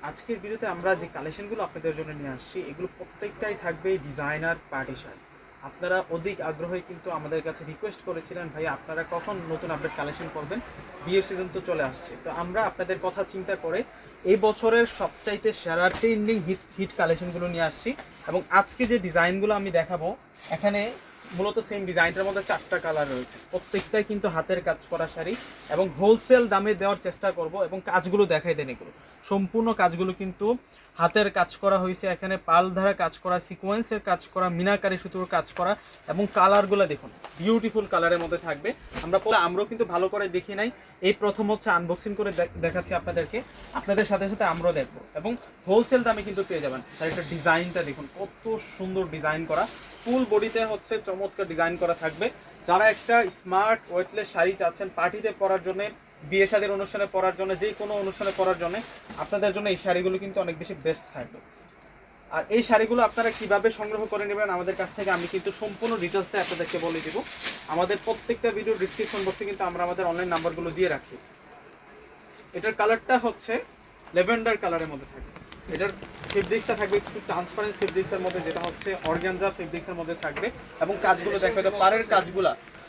আজকের ভিডিওতে আমরা যে কালেকশনগুলো আপনাদের জন্য নিয়ে আসছি এগুলো প্রত্যেকটাই থাকবে ডিজাইনার পার্টি শাড়ি। আপনারা অধিক আগ্রহে কিন্তু আমাদের কাছে রিকোয়েস্ট করেছিলেন, ভাই আপনারা কখন নতুন আপডেট কালেকশন করবেন, বিয়ের সিজন তো চলে আসছে। তো আমরা আপনাদের কথা চিন্তা করে এই বছরের সবচাইতে সেরা ট্রেন্ডিং হিট কালেকশনগুলো নিয়ে আসছি। এবং আজকে যে ডিজাইনগুলো আমি দেখাবো এখানে মূলত সেম ডিজাইনটার মধ্যে 4টা কালার রয়েছে, প্রত্যেকটাই কিন্তু হাতের কাজ করা শাড়ি এবং হোলসেল দামে দেওয়ার চেষ্টা করব। এবং কাজগুলো দেখাই দেন, এগুলো সম্পূর্ণ কাজগুলো কিন্তু হাতের কাজ করা হয়েছে, এখানে পাল ধারা কাজ করা, সিকোয়েন্সের কাজ করা, মিনাকারি সুতোর কাজ করা এবং কালারগুলো দেখুন বিউটিফুল কালারের মধ্যে থাকবে। আমরাও কিন্তু ভালো করে দেখি নাই, এই প্রথম হচ্ছে আনবক্সিং করে দেখাচ্ছি আপনাদেরকে, আপনাদের সাথে সাথে আমরাও দেখবো এবং হোলসেল দামে কিন্তু পেয়ে যাবেন। শাড়িটার ডিজাইনটা দেখুন কত সুন্দর ডিজাইন করা, ফুল বডিতে হচ্ছে চমৎকার ডিজাইন করা থাকবে। যারা একটা স্মার্ট ওয়েটলেস শাড়ি চাচ্ছেন পার্টিতে পরার জন্য, বিয়ে শাদীর অনুষ্ঠানে পরার জন্য, যে কোনো অনুষ্ঠানে পরার জন্য আপনাদের জন্য এই শাড়িগুলো কিন্তু অনেক বেশি বেস্ট থাকবে। আর এই শাড়িগুলো আপনারা কিভাবে সংগ্রহ করে নেবেন আমাদের কাছ থেকে আমি কিন্তু সম্পূর্ণ ডিটেলসটা আপনাদেরকে বলে দিব। আমাদের প্রত্যেকটা ভিডিও ডিসক্রিপশন বক্সে কিন্তু আমরা আমাদের অনলাইন নাম্বারগুলো দিয়ে রাখি। এটার কালারটা হচ্ছে লেভেন্ডার কালারের মধ্যে থাকবে। এটার ফেব্রিক্সটা থাকবে একটু ট্রান্সপারেন্ট ফেব্রিক্সের মধ্যে, যেটা হচ্ছে অর্গানজা ফেব্রিক্সের মধ্যে থাকবে। এবং কাজগুলো দেখা যায়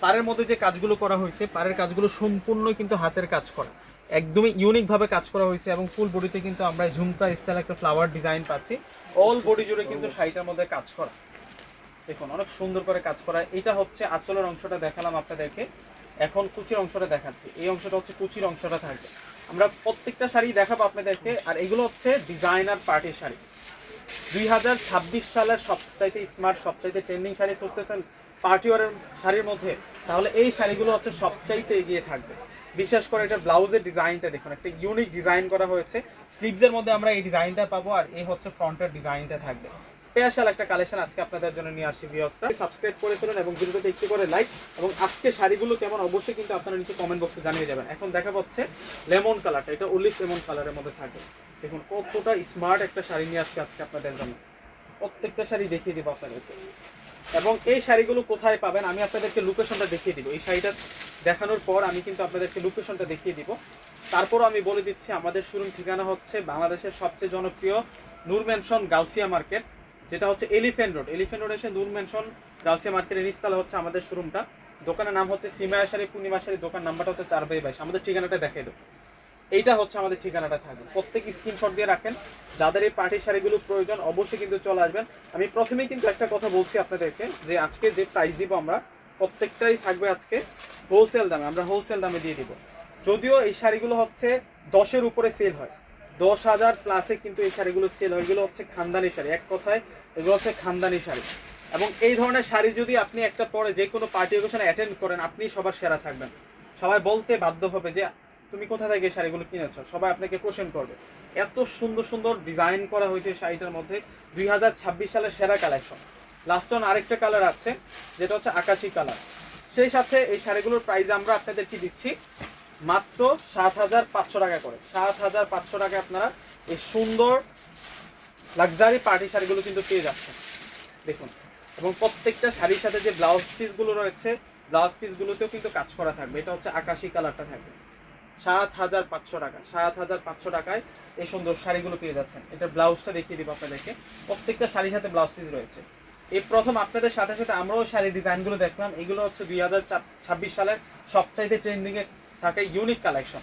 পাড়ের মধ্যে যে কাজগুলো করা হয়েছে, পাড়ের কাজগুলো সম্পূর্ণ কিন্তু হাতের কাজ করা, একদমই ইউনিকভাবে কাজ করা হয়েছে। এবং ফুল বডিতে কিন্তু আমরা ঝুমকা স্টাইল একটা ফ্লাওয়ার ডিজাইন পাচ্ছি, অল বডি জুড়ে কিন্তু শাড়িটার মধ্যে কাজ করা দেখুন অনেক সুন্দর করে কাজ করা। এটা হচ্ছে আঁচলের অংশটা দেখালাম আপনাদেরকে, এখন কুচির অংশটা দেখাচ্ছি। এই অংশটা হচ্ছে কুচির অংশটা থাকবে। আমরা প্রত্যেকটা শাড়ি দেখাবো আপনাদেরকে। আর এগুলো হচ্ছে ডিজাইনার পার্টি শাড়ি। 2026 সালের সবচাইতে স্মার্ট, সবচাইতে ট্রেন্ডিং শাড়ি খুঁজতেছেন পার্টি ওয়ারের শাড়ির মধ্যে, তাহলে এই শাড়িগুলো হচ্ছে সবচাইতে এগিয়ে থাকবে। বিশেষ করে এটা ব্লাউজের ডিজাইনটা দেখুন, একটা ইউনিক ডিজাইন করা হয়েছে। স্লিভসের মধ্যে আমরা এই ডিজাইনটা পাবো, আর এই হচ্ছে ফ্রন্টের ডিজাইনটা থাকবে। স্পেশাল একটা কালেকশন আজকে আপনাদের জন্য নিয়ে আসছি। ভিউয়ার্সরা সাবস্ক্রাইব করে ফেলুন এবং ভিডিওতে একটু করে লাইক, এবং আজকে শাড়িগুলো কেমন অবশ্যই কিন্তু আপনারা নিচে কমেন্ট বক্সে জানিয়ে যাবেন। এখন দেখা হচ্ছে লেমন কালারটা, এটা অলিভ লেমন কালারের মধ্যে থাকবে। দেখুন কতটা স্মার্ট একটা শাড়ি নিয়ে আসছে আজকে আপনাদের জন্য। প্রত্যেকটা শাড়ি দেখিয়ে দিব আপনাদেরকে। এবং এই শাড়িগুলো কোথায় পাবেন আমি আপনাদেরকে লোকেশনটা দেখিয়ে দিব। এই শাড়িটা দেখানোর পর আমি কিন্তু আপনাদেরকে লোকেশনটা দেখিয়ে দিব। তারপরও আমি বলে দিচ্ছি আমাদের শোরুম ঠিকানা হচ্ছে বাংলাদেশের সবচেয়ে জনপ্রিয় নূর ম্যানশন গাউসিয়া মার্কেট, যেটা হচ্ছে এলিফ্যান্ট রোড এসে নূর ম্যানশন গাউসিয়া মার্কেটের নিচতলা হচ্ছে আমাদের শোরুমটা। দোকানের নাম হচ্ছে সিমায়া শাড়ি, পূর্ণিমা শাড়ি, দোকান নাম্বারটা হচ্ছে 4/22। আমাদের ঠিকানাটা দেখিয়ে দেবো, এইটা হচ্ছে আমাদের ঠিকানাটা থাকবে। প্রত্যেক স্ক্রিনশট দিয়ে রাখেন। যাদের এই পার্টি শাড়িগুলো প্রয়োজন অবশ্যই কিন্তু চলে আসবেন। আমি প্রথমেই কিন্তু একটা কথা বলছি আপনাদেরকে, যে আজকে যে প্রাইস দিব আমরা প্রত্যেকটাই থাকবে আজকে হোলসেল দামে, আমরা হোলসেল দামে দিয়ে দিব। যদিও এই শাড়িগুলো হচ্ছে 10-এর উপরে সেল হয়, 10,000 প্লাসে কিন্তু এই শাড়িগুলো সেল হয়। এগুলো হচ্ছে খানদানি শাড়ি, এক কথায় এগুলো হচ্ছে খানদানি শাড়ি। এবং এই ধরনের শাড়ি যদি আপনি একটা পরে যে কোনো পার্টি অকেশনে অ্যাটেন্ড করেন, আপনি সবার সেরা থাকবেন। সবাই বলতে বাধ্য হবে যে তুমি কোথা থেকে এই শাড়িগুলো কিনেছো, সবাই আপনাকে কোশ্চেন করবে। এত সুন্দর সুন্দর ডিজাইন করা হয়েছে শাড়িটার মধ্যে। 2026 সালের সেরা কালেকশন। লাস্ট অন আরেকটা কালার আছে যেটা হচ্ছে আকাশি কালার। সেই সাথে এই শাড়িগুলোর প্রাইস আমরা আপনাদেরকে দিচ্ছি মাত্র 7,500 টাকা করে। 7,500 টাকায় আপনারা এই সুন্দর লাক্সারি পার্টি শাড়িগুলো কিন্তু পেয়ে যাচ্ছেন দেখুন। এবং প্রত্যেকটা শাড়ির সাথে যে ব্লাউজ পিসগুলো রয়েছে, ব্লাউজ পিসগুলোতেও কিন্তু কাজ করা থাকবে। এটা হচ্ছে আকাশি কালারটা থাকবে। 7,500 টাকা, 7,500 টাকায় এই সুন্দর শাড়িগুলো পেয়ে যাচ্ছেন। এটা ব্লাউজটা দেখিয়ে দিব আপনাদেরকে। প্রত্যেকটা শাড়ির সাথে ব্লাউজ পিস রয়েছে। এই প্রথম আপনাদের সাথে সাথে আমরাও শাড়ির ডিজাইনগুলো দেখলাম। এগুলো হচ্ছে 2026 সালের সবচাইতে ট্রেন্ডিংয়ে থাকা ইউনিক কালেকশন।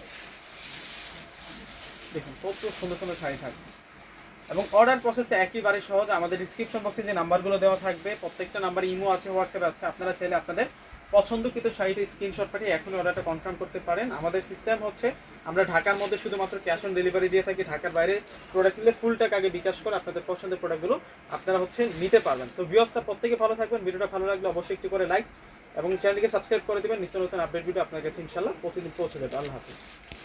দেখুন কত সুন্দর সুন্দর শাড়ি থাকছে। এবং অর্ডার প্রসেসটা একেবারে সহজ। আমাদের ডিসক্রিপশন বক্সে যে নাম্বারগুলো দেওয়া থাকবে প্রত্যেকটা নাম্বারে ইমো আছে, হোয়াটসঅ্যাপ আছে। আপনারা চাইলে আপনাদের পছন্দকৃত শাড়িটা স্ক্রিনশট পাঠিয়ে এখনই অর্ডারটা কনফার্ম করতে পারেন। আমাদের সিস্টেম হচ্ছে আমরা ঢাকার মধ্যে শুধুমাত্র ক্যাশ অন ডেলিভারি দিয়ে থাকি। ঢাকার বাইরে প্রোডাক্ট নিলে ফুল টাকা আগে বিকাশ করে আপনাদের পছন্দের প্রোডাক্টগুলো আপনারা হচ্ছে নিতে পারবেন। তো ভিউয়ার্সরা প্রত্যেকে ভালো থাকবেন। ভিডিওটা ভালো লাগলে অবশ্যই একটু করে লাইক এবং চ্যানেলটিকে সাবস্ক্রাইব করে দেবেন। নিত্য নতুন আপডেট ভিডিও আপনার কাছে ইনশাল্লাহ প্রতিদিন পৌঁছে দেবে। আল্লাহ হাফিজ।